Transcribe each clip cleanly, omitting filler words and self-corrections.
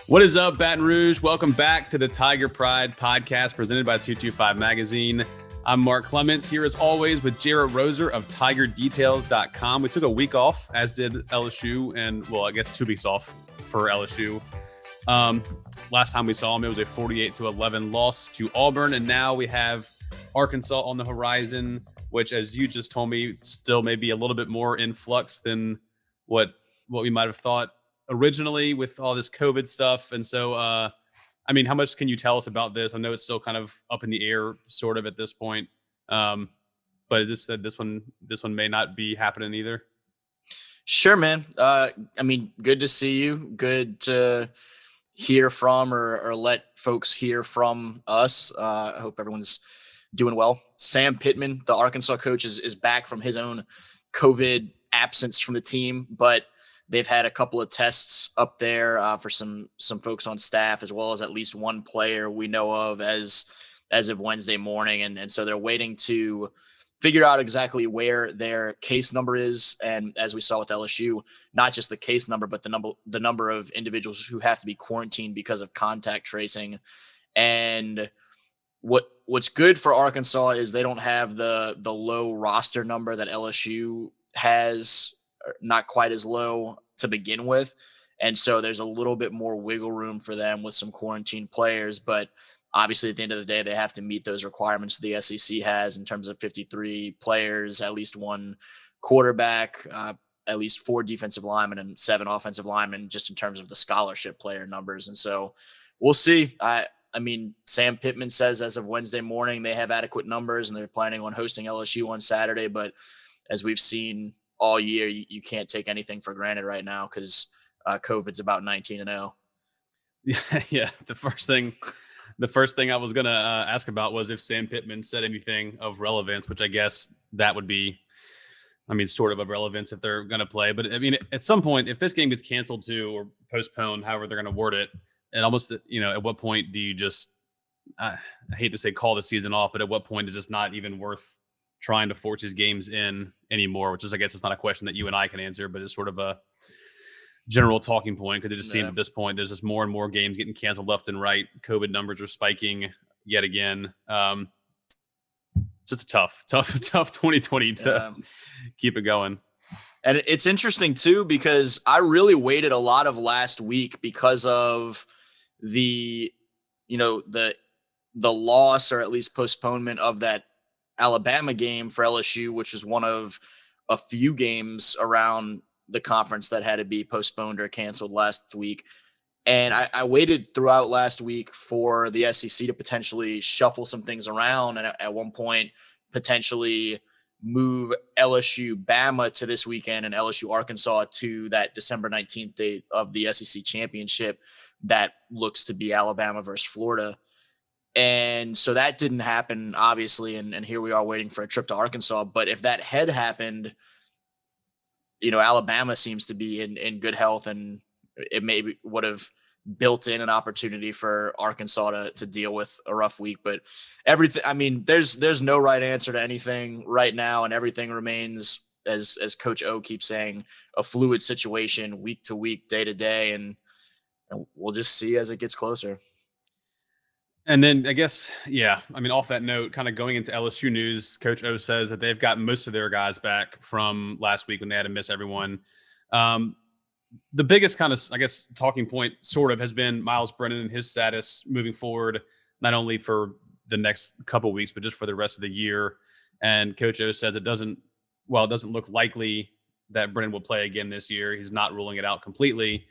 What is up, Baton Rouge? Welcome back to the Tiger Pride podcast presented by 225 Magazine. I'm Mark Clements here as always with Jared Roser of TigerDetails.com. We took a week off, as did LSU, and well, I guess 2 weeks off for LSU. Last time we saw them, it was a 48-11 loss to Auburn, and now we have Arkansas on the horizon, which, as you just told me, still may be a little bit more in flux than what we might have thought originally with all this COVID stuff. And so, I mean, how much can you tell us about this? I know it's still kind of up in the air sort of at this point. But this one may not be happening either. Sure, man. I mean, good to see you. Good to hear from or let folks hear from us. I hope everyone's doing well. Sam Pittman, the Arkansas coach, is back from his own COVID absence from the team, but they've had a couple of tests up there for some folks on staff, as well as at least one player we know of as of Wednesday morning. And so they're waiting to figure out exactly where their case number is. And as we saw with LSU, not just the case number, but the number of individuals who have to be quarantined because of contact tracing. And what's good for Arkansas is they don't have the low roster number that LSU has, not quite as low to begin with. And so there's a little bit more wiggle room for them with some quarantine players. But obviously, at the end of the day, they have to meet those requirements the SEC has in terms of 53 players, at least one quarterback, at least 4 defensive linemen and 7 offensive linemen, just in terms of the scholarship player numbers. And so we'll see. I mean, Sam Pittman says as of Wednesday morning, they have adequate numbers and they're planning on hosting LSU on Saturday. But as we've seen all year, you can't take anything for granted right now because COVID's about 19-0. Yeah. The first thing I was going to ask about was if Sam Pittman said anything of relevance, which I guess that would be, I mean, sort of relevance if they're going to play. But I mean, at some point, if this game gets canceled too or postponed, however they're going to word it, and almost, at what point do you just, I hate to say call the season off, but at what point is this not even worth trying to force his games in anymore? Which is, I guess it's not a question that you and I can answer, but it's sort of a general talking point because it just seems at this point there's just more and more games getting canceled left and right. COVID numbers are spiking yet again. It's just a tough 2020 to keep it going. And it's interesting too, because I really waited a lot of last week because of the loss, or at least postponement, of that Alabama game for LSU, which was one of a few games around the conference that had to be postponed or canceled last week. And I waited throughout last week for the SEC to potentially shuffle some things around, and at one point potentially move LSU Bama to this weekend and LSU Arkansas to that December 19th date of the SEC championship that looks to be Alabama versus Florida. And so that didn't happen, obviously, and here we are waiting for a trip to Arkansas. But if that had happened, Alabama seems to be in good health, and it maybe would have built in an opportunity for Arkansas to deal with a rough week. But everything, I mean, there's no right answer to anything right now, and everything remains, as Coach O keeps saying, a fluid situation week to week, day to day, and we'll just see as it gets closer. And then I guess, I mean, off that note, kind of going into LSU news, Coach O says that they've got most of their guys back from last week when they had to miss everyone. The biggest kind of, I guess, talking point sort of has been Miles Brennan and his status moving forward, not only for the next couple of weeks, but just for the rest of the year. And Coach O says it doesn't look likely that Brennan will play again this year. He's not ruling it out completely.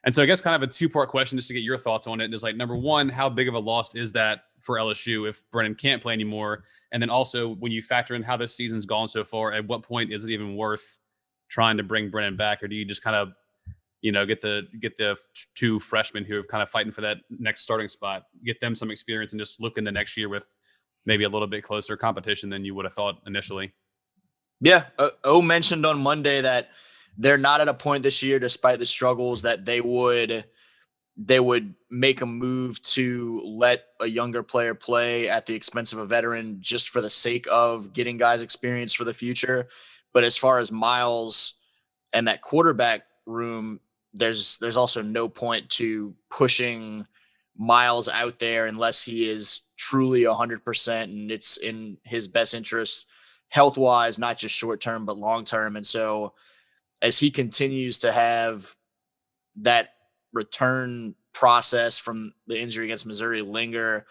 And so I guess kind of a 2-part question just to get your thoughts on it is, like, number one, how big of a loss is that for LSU if Brennan can't play anymore? And then also, when you factor in how this season's gone so far, at what point is it even worth trying to bring Brennan back? Or do you just kind of, get the 2 freshmen who are kind of fighting for that next starting spot, get them some experience and just look into next year with maybe a little bit closer competition than you would have thought initially? Yeah. O mentioned on Monday that they're not at a point this year, despite the struggles, that they would make a move to let a younger player play at the expense of a veteran just for the sake of getting guys experience for the future. But as far as Miles and that quarterback room, there's also no point to pushing Miles out there unless he is truly 100% and it's in his best interest health wise, not just short term but long term. And so as he continues to have that return process from the injury against Missouri linger,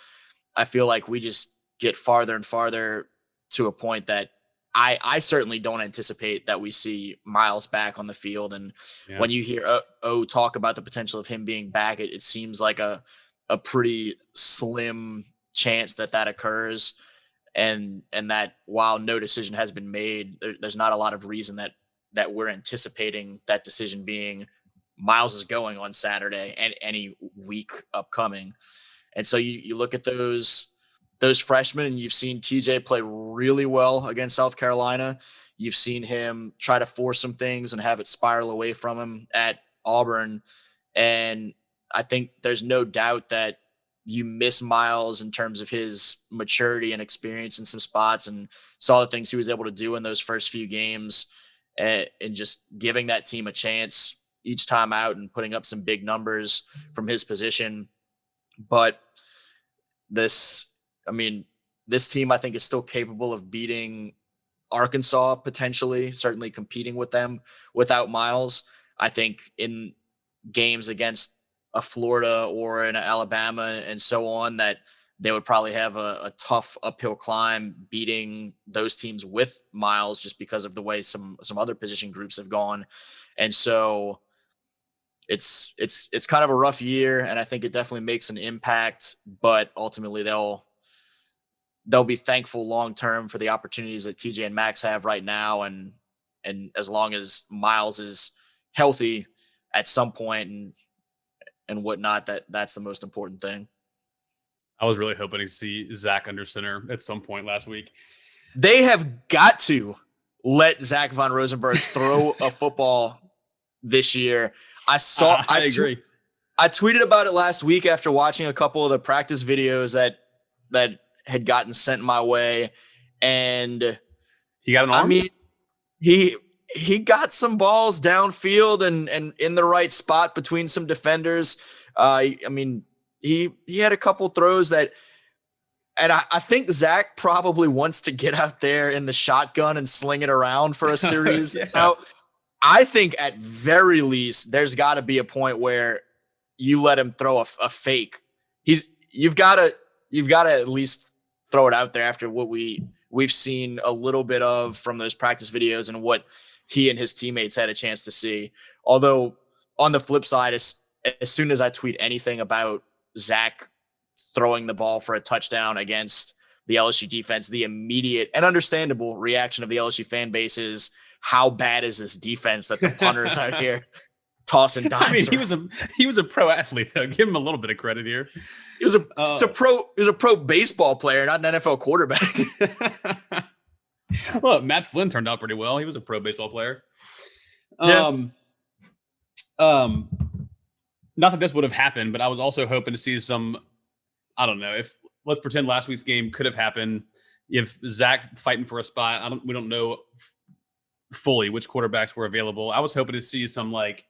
I feel like we just get farther and farther to a point that I certainly don't anticipate that we see Miles back on the field. And Yeah. when you hear talk about the potential of him being back, it seems like a pretty slim chance that that occurs. And that while no decision has been made, there's not a lot of reason that we're anticipating that decision being Miles is going on Saturday and any week upcoming. And so you look at those freshmen, and you've seen TJ play really well against South Carolina. You've seen him try to force some things and have it spiral away from him at Auburn. And I think there's no doubt that you miss Miles in terms of his maturity and experience in some spots, and saw the things he was able to do in those first few games, and just giving that team a chance each time out and putting up some big numbers from his position. But this, I mean, this team I think is still capable of beating Arkansas, potentially, certainly competing with them without Miles. I think in games against a Florida or an Alabama and so on, that they would probably have a tough uphill climb beating those teams with Miles, just because of the way some other position groups have gone. And so it's kind of a rough year, and I think it definitely makes an impact, but ultimately they'll be thankful long term for the opportunities that TJ and Max have right now, and as long as Miles is healthy at some point and whatnot, that's the most important thing. I was really hoping to see Zach under center at some point last week. They have got to let Zach von Rosenberg throw a football this year. I agree. I tweeted about it last week after watching a couple of the practice videos that had gotten sent my way, and He got an arm. I mean, he got some balls downfield and in the right spot between some defenders. I mean, he had a couple throws that, and I think Zach probably wants to get out there in the shotgun and sling it around for a series. Yeah. So I think at very least there's got to be a point where you let him throw a fake. You've got to at least throw it out there after what we've seen a little bit of from those practice videos and what he and his teammates had a chance to see. Although on the flip side, as soon as I tweet anything about Zach throwing the ball for a touchdown against the LSU defense, the immediate and understandable reaction of the LSU fan base is, how bad is this defense that the punters out here tossing dimes? I mean, he was a pro athlete though. Give him a little bit of credit here. He was a pro baseball player, not an NFL quarterback. Well, Matt Flynn turned out pretty well. He was a pro baseball player. Yeah. Not that this would have happened, but I was also hoping to see some, I don't know, if let's pretend last week's game could have happened. If Zach fighting for a spot, we don't know fully which quarterbacks were available. I was hoping to see some like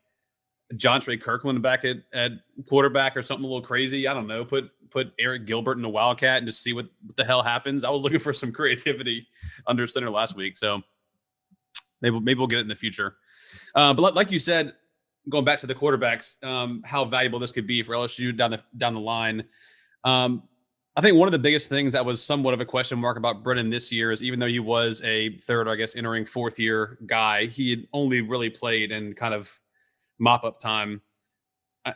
Jontre Kirkland back at quarterback or something a little crazy. I don't know. Put Eric Gilbert in the Wildcat and just see what the hell happens. I was looking for some creativity under center last week, so maybe we'll get it in the future. But like you said, going back to the quarterbacks, how valuable this could be for LSU down the line. I think one of the biggest things that was somewhat of a question mark about Brennan this year is, even though he was a third, or I guess entering fourth year guy, he had only really played in kind of mop up time.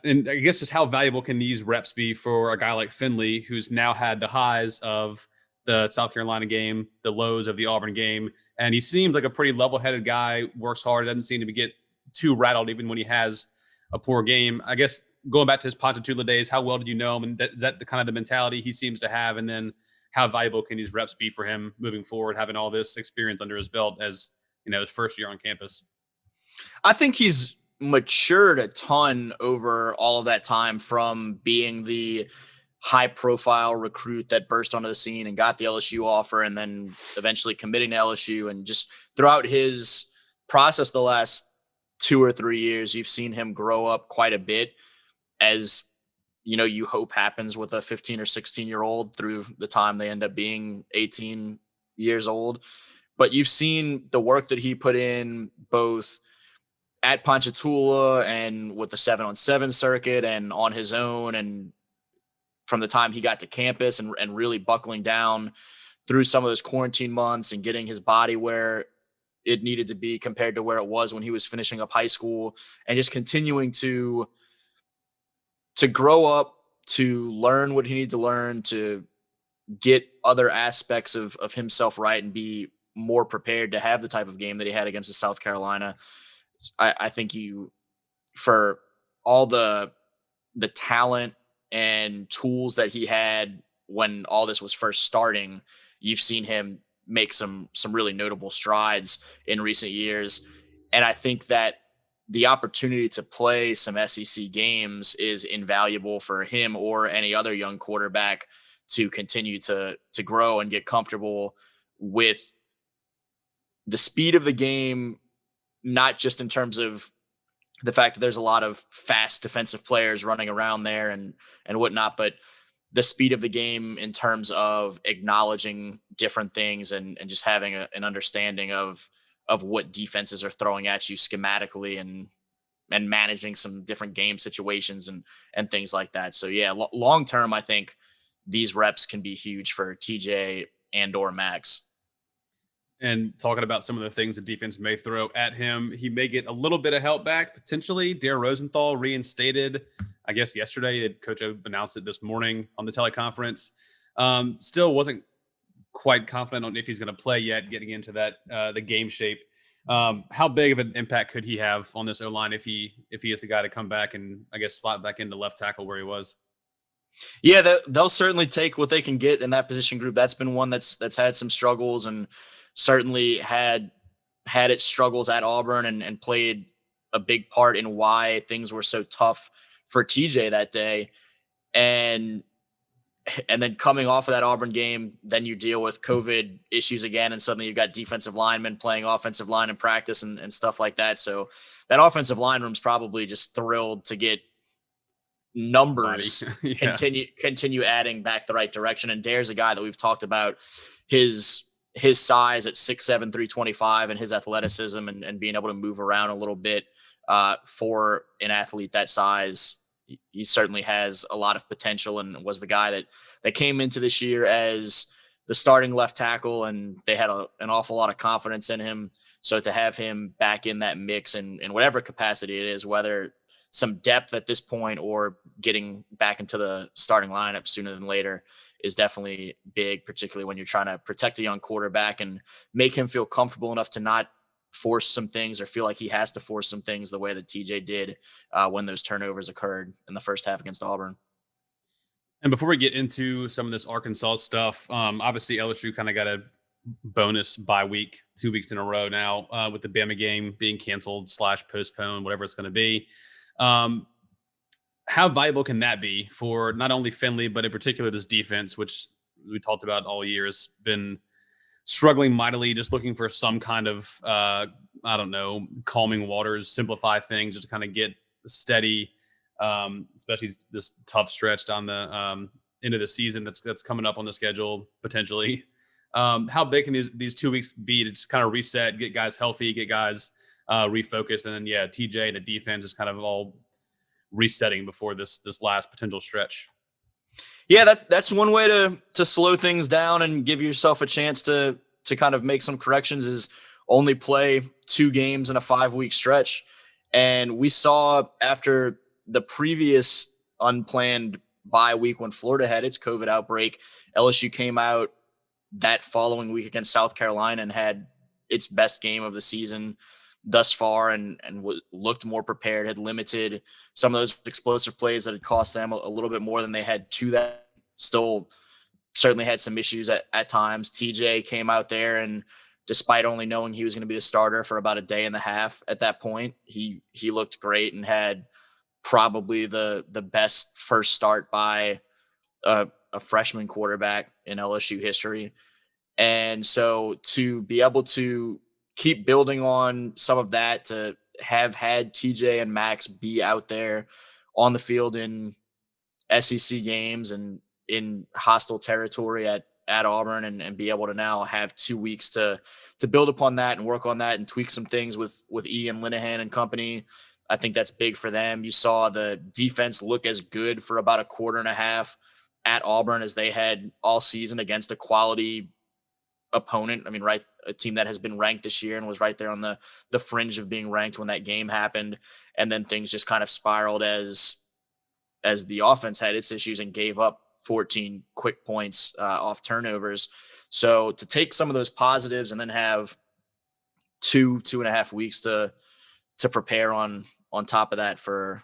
And I guess just how valuable can these reps be for a guy like Finley, who's now had the highs of the South Carolina game, the lows of the Auburn game. And he seems like a pretty level-headed guy, works hard, doesn't seem to get too rattled even when he has a poor game. I guess going back to his Ponchatoula days, how well did you know him? And is that the kind of the mentality he seems to have? And then how valuable can these reps be for him moving forward, having all this experience under his belt as, you know, his first year on campus? I think he's matured a ton over all of that time, from being the high profile recruit that burst onto the scene and got the LSU offer, and then eventually committing to LSU, and just throughout his process the last 2 or 3 years, you've seen him grow up quite a bit, as you hope happens with a 15 or 16-year-old through the time they end up being 18 years old. But you've seen the work that he put in both at Ponchatoula and with the 7-on-7 circuit and on his own, and from the time he got to campus and really buckling down through some of those quarantine months and getting his body where it needed to be compared to where it was when he was finishing up high school, and just continuing to grow up, to learn what he needed to learn, to get other aspects of himself right and be more prepared to have the type of game that he had against the South Carolina. I think for all the talent and tools that he had when all this was first starting, you've seen him make some really notable strides in recent years. And I think that the opportunity to play some SEC games is invaluable for him or any other young quarterback to continue to grow and get comfortable with the speed of the game, not just in terms of the fact that there's a lot of fast defensive players running around there and whatnot, but the speed of the game in terms of acknowledging different things and just having an understanding of what defenses are throwing at you schematically and managing some different game situations and things like that. So yeah, long term, I think these reps can be huge for TJ and or Max. And talking about some of the things the defense may throw at him, he may get a little bit of help back potentially. Dare Rosenthal reinstated, I guess yesterday. Coach O announced it this morning on the teleconference. Still wasn't quite confident on if he's going to play yet, getting into that the game shape. How big of an impact could he have on this O line if he is the guy to come back and I guess slot back into left tackle where he was? Yeah, they'll certainly take what they can get in that position group. That's been one that's had some struggles and certainly had its struggles at Auburn and played a big part in why things were so tough for TJ that day. And then coming off of that Auburn game, then you deal with COVID issues again, and suddenly you've got defensive linemen playing offensive line in practice and stuff like that. So that offensive line room's probably just thrilled to get Body. numbers Yeah. continue adding back the right direction. And Dare's a guy that we've talked about his size at 6'7", 325, and his athleticism and being able to move around a little bit for an athlete that size. He certainly has a lot of potential and was the guy that came into this year as the starting left tackle, and they had an awful lot of confidence in him. So to have him back in that mix in whatever capacity it is, whether some depth at this point or getting back into the starting lineup sooner than later, is definitely big, particularly when you're trying to protect a young quarterback and make him feel comfortable enough to not force some things or feel like he has to force some things the way that TJ did when those turnovers occurred in the first half against Auburn. And before we get into some of this Arkansas stuff, obviously LSU kind of got a bonus bye week, 2 weeks in a row now with the Bama game being canceled / postponed, whatever it's going to be. How valuable can that be for not only Finley, but in particular this defense, which we talked about all year, has been struggling mightily, just looking for some kind of, I don't know, calming waters, simplify things, just to kind of get steady, especially this tough stretch down the end of the season that's coming up on the schedule potentially. How big can these 2 weeks be to just kind of reset, get guys healthy, get guys refocused, and then TJ and the defense is kind of all resetting before this last potential stretch. Yeah, that's one way to slow things down and give yourself a chance to kind of make some corrections, is only play 2 games in a 5-week stretch. And we saw after the previous unplanned bye week when Florida had its COVID outbreak, LSU came out that following week against South Carolina and had its best game of the season thus far, and looked more prepared, had limited some of those explosive plays that had cost them a little bit more than they had to that. Still certainly had some issues at times. TJ came out there, and despite only knowing he was going to be the starter for about a day and a half at that point, he looked great and had probably the best first start by a freshman quarterback in LSU history. And so to be able to keep building on some of that, to have had TJ and Max be out there on the field in SEC games and in hostile territory at Auburn, and be able to now have 2 weeks to build upon that and work on that and tweak some things with Ian Linehan and company. I think that's big for them. You saw the defense look as good for about a quarter and a half at Auburn as they had all season against a quality opponent. I mean, right, a team that has been ranked this year and was right there on the fringe of being ranked when that game happened. And then things just kind of spiraled as the offense had its issues and gave up 14 quick points off turnovers. So to take some of those positives and then have 2.5 weeks to prepare on top of that for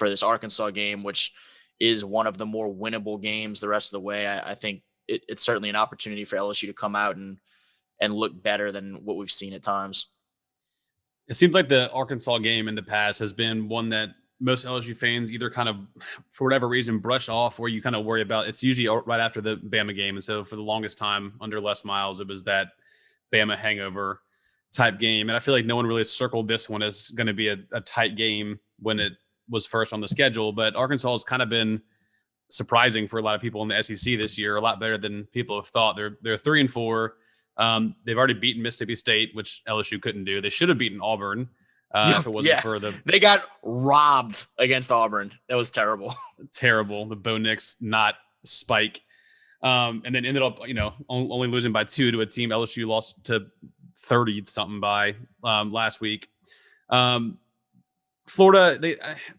this Arkansas game, which is one of the more winnable games the rest of the way, I think it's certainly an opportunity for LSU to come out and look better than what we've seen at times. It seems like the Arkansas game in the past has been one that most LSU fans either kind of, for whatever reason, brush off, or you kind of worry about. It's usually right after the Bama game. And so for the longest time under Les Miles, it was that Bama hangover type game. And I feel like no one really circled this one as going to be a tight game when it was first on the schedule. But Arkansas has kind of been surprising for a lot of people in the SEC this year, a lot better than people have thought. They're 3-4. They've already beaten Mississippi State, which LSU couldn't do. They should have beaten Auburn. If it wasn't for they got robbed against Auburn. That was terrible. The Bo Nix not spike. And then ended up, only losing by 2 to a team LSU lost to 30 something by last week. Florida,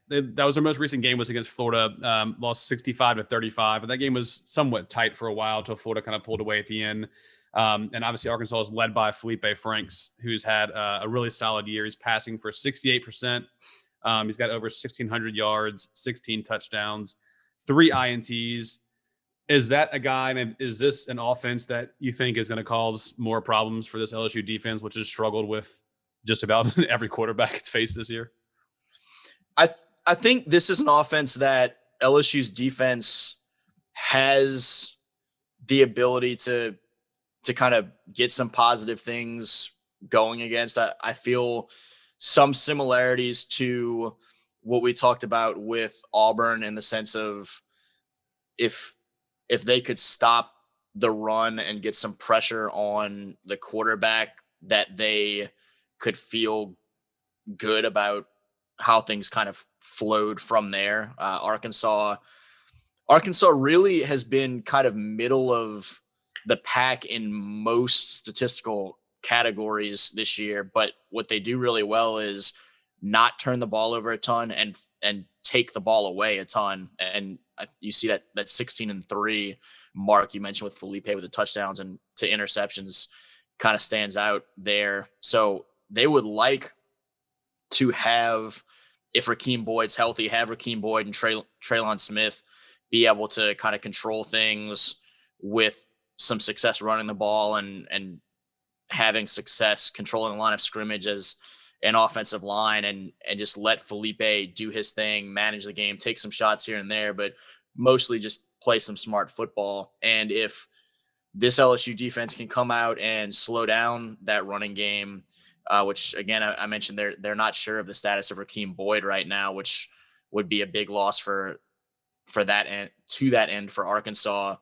that was their most recent game, was against Florida, lost 65-35. And that game was somewhat tight for a while until Florida kind of pulled away at the end. And obviously Arkansas is led by Felipe Franks, who's had a really solid year. He's passing for 68%. He's got over 1,600 yards, 16 touchdowns, 3 INTs. Is that a guy, and is this an offense that you think is going to cause more problems for this LSU defense, which has struggled with just about every quarterback it's faced this year? I think this is an offense that LSU's defense has the ability to kind of get some positive things going against. I feel some similarities to what we talked about with Auburn, in the sense of if they could stop the run and get some pressure on the quarterback, that they could feel good about how things kind of flowed from there. Arkansas really has been kind of middle of the pack in most statistical categories this year, but what they do really well is not turn the ball over a ton and take the ball away a ton. And you see that 16-3 mark you mentioned with Felipe with the touchdowns and to interceptions kind of stands out there. So they would like to have, if Rakeem Boyd's healthy, have Rakeem Boyd and Traylon Smith be able to kind of control things with some success running the ball and having success controlling the line of scrimmage as an offensive line, and just let Felipe do his thing, manage the game, take some shots here and there, but mostly just play some smart football. And if this LSU defense can come out and slow down that running game, which again, I mentioned they're not sure of the status of Rakeem Boyd right now, which would be a big loss for that end, to that end for Arkansas.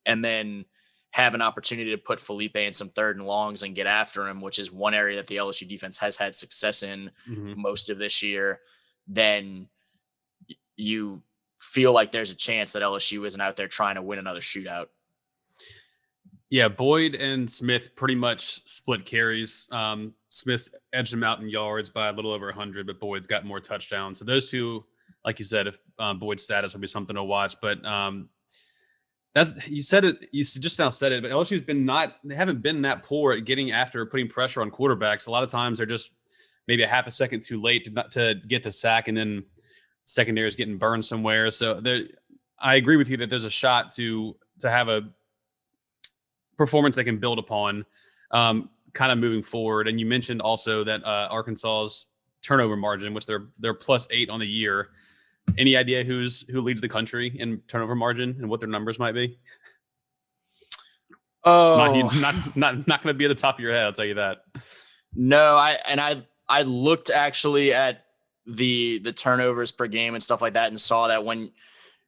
And then have an opportunity to put Felipe in some 3rd and longs and get after him, which is one area that the LSU defense has had success in most of this year. Then you feel like there's a chance that LSU isn't out there trying to win another shootout. Yeah, Boyd and Smith pretty much split carries. Smith edged him out in yards by a little over 100, but Boyd's got more touchdowns. So those two, like you said, if Boyd's status will be something to watch. But you said it. You just now said it. But LSU's they haven't been that poor at getting after putting pressure on quarterbacks. A lot of times they're just maybe a half a second too late to get the sack, and then secondary is getting burned somewhere. So I agree with you that there's a shot to have a performance they can build upon kind of moving forward. And you mentioned also that Arkansas's turnover margin, which they're +8 on the year. Any idea who leads the country in turnover margin and what their numbers might be? Oh, it's not going to be at the top of your head. I'll tell you that. No, I I looked actually at the turnovers per game and stuff like that, and saw that when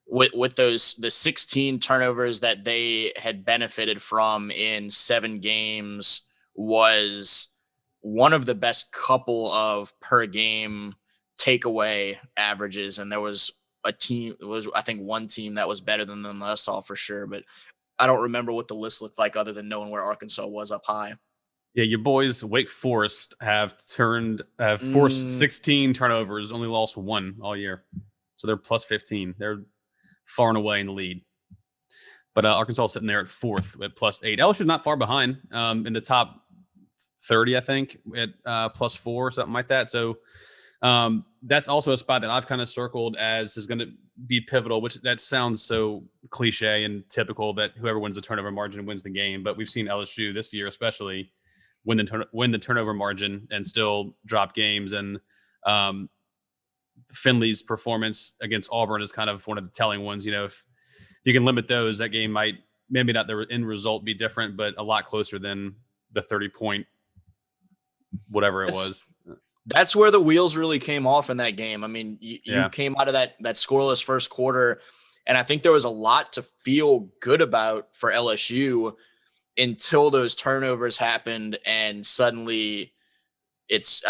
with the 16 turnovers that they had benefited from in 7 games was one of the best couple of per game takeaway averages. And there was I think one team that was better than them that I saw for sure, but I don't remember what the list looked like other than knowing where Arkansas was up high. Yeah, your boys Wake Forest have forced 16 turnovers, only lost 1 all year. So they're plus 15. They're far and away in the lead. But Arkansas sitting there at 4th at plus 8. LSU's not far behind in the top 30, I think, at plus 4 or something like that. So that's also a spot that I've kind of circled as is going to be pivotal, which that sounds so cliche and typical that whoever wins the turnover margin wins the game. But we've seen LSU this year especially win the turnover margin and still drop games. And Finley's performance against Auburn is kind of one of the telling ones. You know, if you can limit those, that game might maybe not the end result be different, but a lot closer than the 30-point whatever it was. That's where the wheels really came off in that game. I mean, you came out of that scoreless first quarter, and I think there was a lot to feel good about for LSU until those turnovers happened, and suddenly it's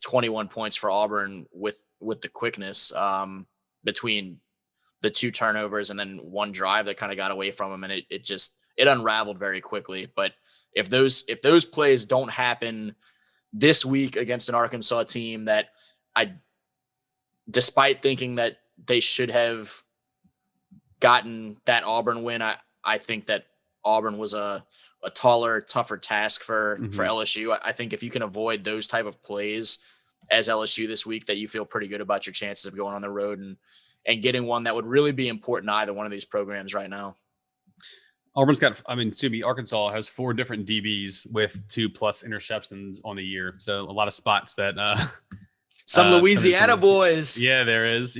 21 points for Auburn with the quickness between the 2 turnovers and then 1 drive that kind of got away from them, and it unraveled very quickly. But if those plays don't happen this week against an Arkansas team that despite thinking that they should have gotten that Auburn win, I think that Auburn was a taller, tougher task for LSU. I think if you can avoid those type of plays as LSU this week, that you feel pretty good about your chances of going on the road and getting one that would really be important to either one of these programs right now. Arkansas has 4 different DBs with 2+ interceptions on the year. So a lot of spots that some Louisiana boys. Yeah, there is.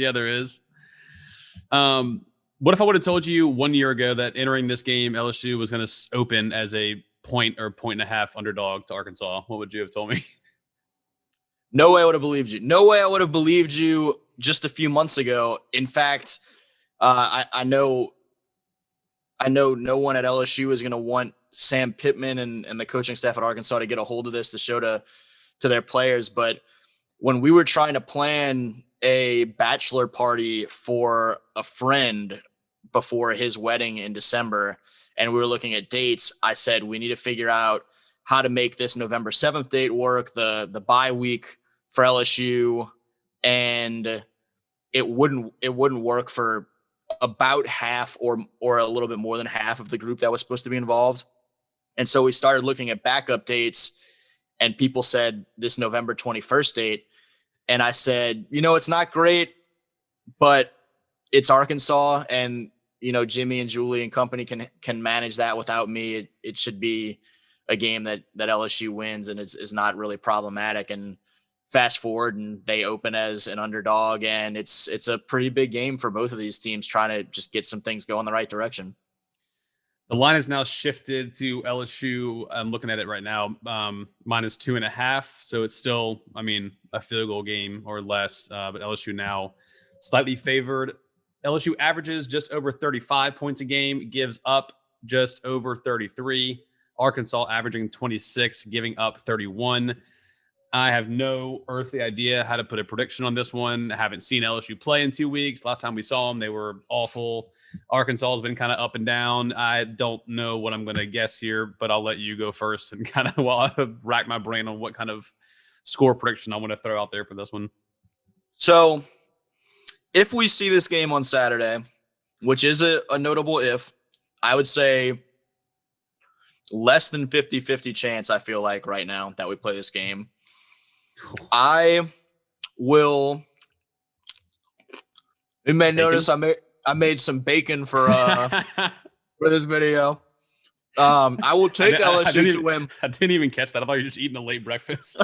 What if I would have told you 1 year ago that entering this game, LSU was going to open as a point or point and a half underdog to Arkansas? What would you have told me? No way I would have believed you. No way I would have believed you just a few months ago. In fact, I know no one at LSU is going to want Sam Pittman and the coaching staff at Arkansas to get a hold of this to show to their players. But when we were trying to plan a bachelor party for a friend before his wedding in December, and we were looking at dates, I said, we need to figure out how to make this November 7th date work, the bye week for LSU. And it wouldn't work for about half or a little bit more than half of the group that was supposed to be involved. And so we started looking at backup dates, and people said this November 21st date. And I said, it's not great, but it's Arkansas, and Jimmy and Julie and company can manage that without me. It should be a game that LSU wins, and it's not really problematic. And fast forward, and they open as an underdog, and it's a pretty big game for both of these teams trying to just get some things going the right direction. The line is now shifted to LSU. I'm looking at it right now, -2.5. So it's still, a field goal game or less, but LSU now slightly favored. LSU averages just over 35 points a game, gives up just over 33. Arkansas averaging 26, giving up 31. I have no earthly idea how to put a prediction on this one. I haven't seen LSU play in 2 weeks. Last time we saw them, they were awful. Arkansas has been kind of up and down. I don't know what I'm going to guess here, but I'll let you go first and kind of while I rack my brain on what kind of score prediction I want to throw out there for this one. So if we see this game on Saturday, which is a notable if, I would say less than 50-50 chance, I feel like right now, that we play this game. I will. You may notice I made some bacon for this video. I will take LSU to win. I didn't even catch that. I thought you were just eating a late breakfast.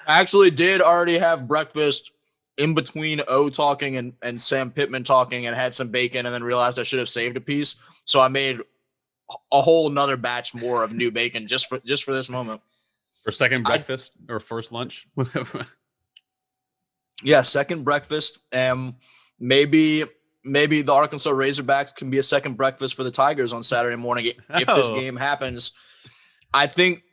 I actually did already have breakfast in between O talking and Sam Pittman talking, and had some bacon, and then realized I should have saved a piece. So I made a whole nother batch more of new bacon just for this moment. Or second breakfast or first lunch. Yeah, second breakfast. Maybe the Arkansas Razorbacks can be a second breakfast for the Tigers on Saturday morning if this game happens. I think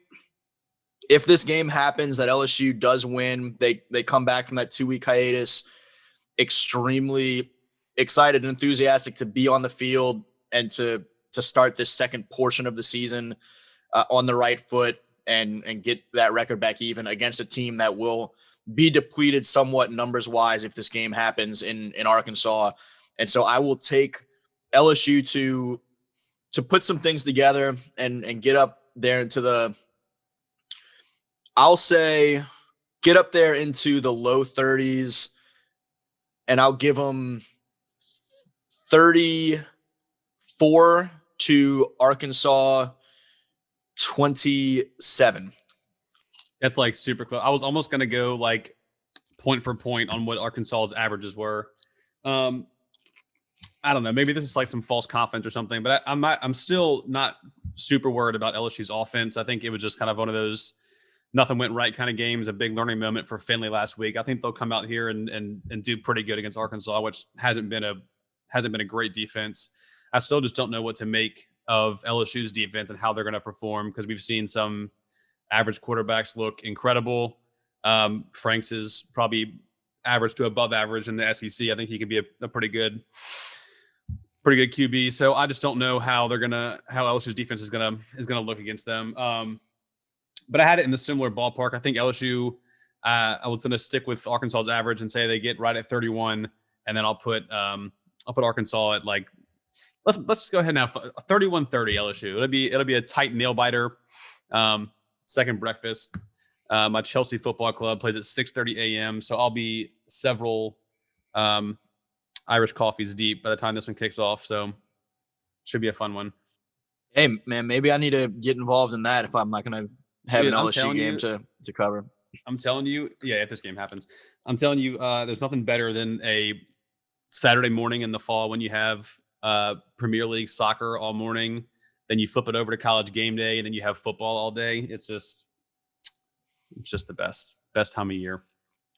if this game happens, that LSU does win, they come back from that 2-week hiatus extremely excited and enthusiastic to be on the field and to start this second portion of the season on the right foot and get that record back even against a team that will be depleted somewhat numbers wise if this game happens in Arkansas. And so I will take LSU to put some things together and get up there into the, I'll say, get up there into the low 30s, and I'll give them 34 to Arkansas 27. That's like super close. I was almost going to go like point for point on what Arkansas's averages were. I don't know. Maybe this is like some false confidence or something, but I'm still not super worried about LSU's offense. I think it was just kind of one of those nothing went right kind of games, a big learning moment for Finley last week. I think they'll come out here and do pretty good against Arkansas, which hasn't been a great defense. I still just don't know what to make of LSU's defense and how they're going to perform, because we've seen some average quarterbacks look incredible. Franks is probably average to above average in the SEC. I think he could be a pretty good QB. So I just don't know how LSU's defense is gonna look against them. But I had it in the similar ballpark. I think LSU, I was going to stick with Arkansas's average and say they get right at 31, and then I'll put Arkansas at like, let's go ahead now, 31-30 LSU. It'll be a tight nail biter. Second breakfast. My Chelsea football club plays at 6:30 a.m. So I'll be several Irish coffees deep by the time this one kicks off. So should be a fun one. Hey man, maybe I need to get involved in that if I'm not going to have an LSU game to cover. I'm telling you, yeah, if this game happens, I'm telling you, there's nothing better than a Saturday morning in the fall when you have Premier League soccer all morning, then you flip it over to college game day, and then you have football all day. It's just the best time of year.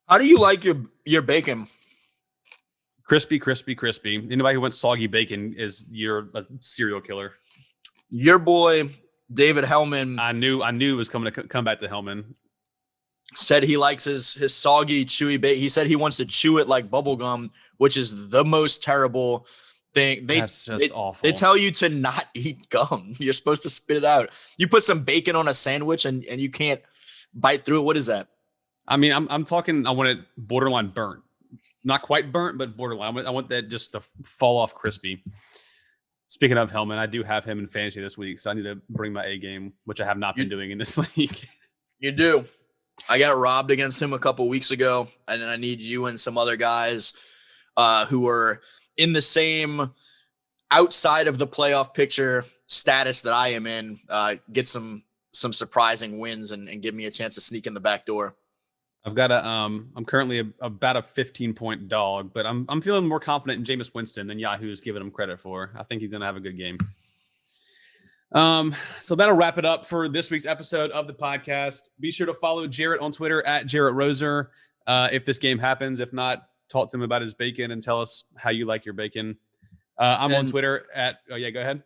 How do you like your bacon? Crispy, crispy, crispy. Anybody who wants soggy bacon is a serial killer. Your boy David Hellman, I knew it was coming to come back to Hellman. Said he likes his soggy, chewy bacon. He said he wants to chew it like bubble gum, which is the most terrible thing. That's just awful. They tell you to not eat gum. You're supposed to spit it out. You put some bacon on a sandwich and you can't bite through it. What is that? I mean, I'm talking, I want it borderline burnt. Not quite burnt, but borderline. I want that just to fall off crispy. Speaking of Hellman, I do have him in fantasy this week, so I need to bring my A game, which I have not been doing in this league. You do. I got robbed against him a couple weeks ago, and I need you and some other guys who are in the same outside of the playoff picture status that I am in, get some surprising wins and give me a chance to sneak in the back door. I've got I'm currently about a 15-point dog, but I'm feeling more confident in Jameis Winston than Yahoo's giving him credit for. I think he's going to have a good game. So that'll wrap it up for this week's episode of the podcast. Be sure to follow Jarrett on Twitter at Jarrett Roser. If this game happens, if not, talk to him about his bacon and tell us how you like your bacon. I'm on Twitter at, oh yeah, go ahead.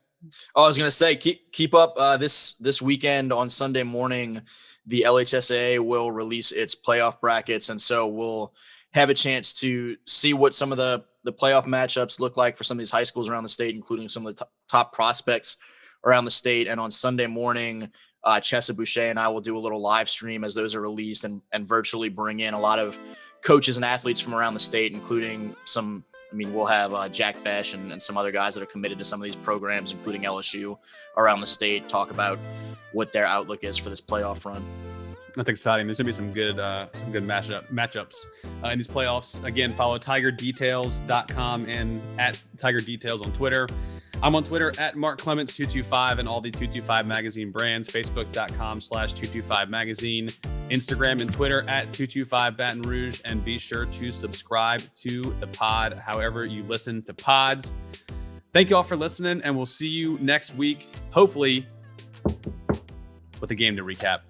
Oh, I was going to say, keep up this weekend on Sunday morning. The LHSAA will release its playoff brackets, and so we'll have a chance to see what some of the playoff matchups look like for some of these high schools around the state, including some of the top prospects around the state. And on Sunday morning, Chessa Boucher and I will do a little live stream as those are released and virtually bring in a lot of coaches and athletes from around the state, including some, we'll have Jack Besh and some other guys that are committed to some of these programs, including LSU around the state, talk about what their outlook is for this playoff run. That's exciting. There's going to be some good matchups in these playoffs. Again, follow TigerDetails.com and at TigerDetails on Twitter. I'm on Twitter at Mark Clements225 and all the 225 magazine brands, Facebook.com/225 magazine, Instagram and Twitter at 225 Baton Rouge, and be sure to subscribe to the pod however you listen to pods. Thank you all for listening, and we'll see you next week, hopefully with a game to recap.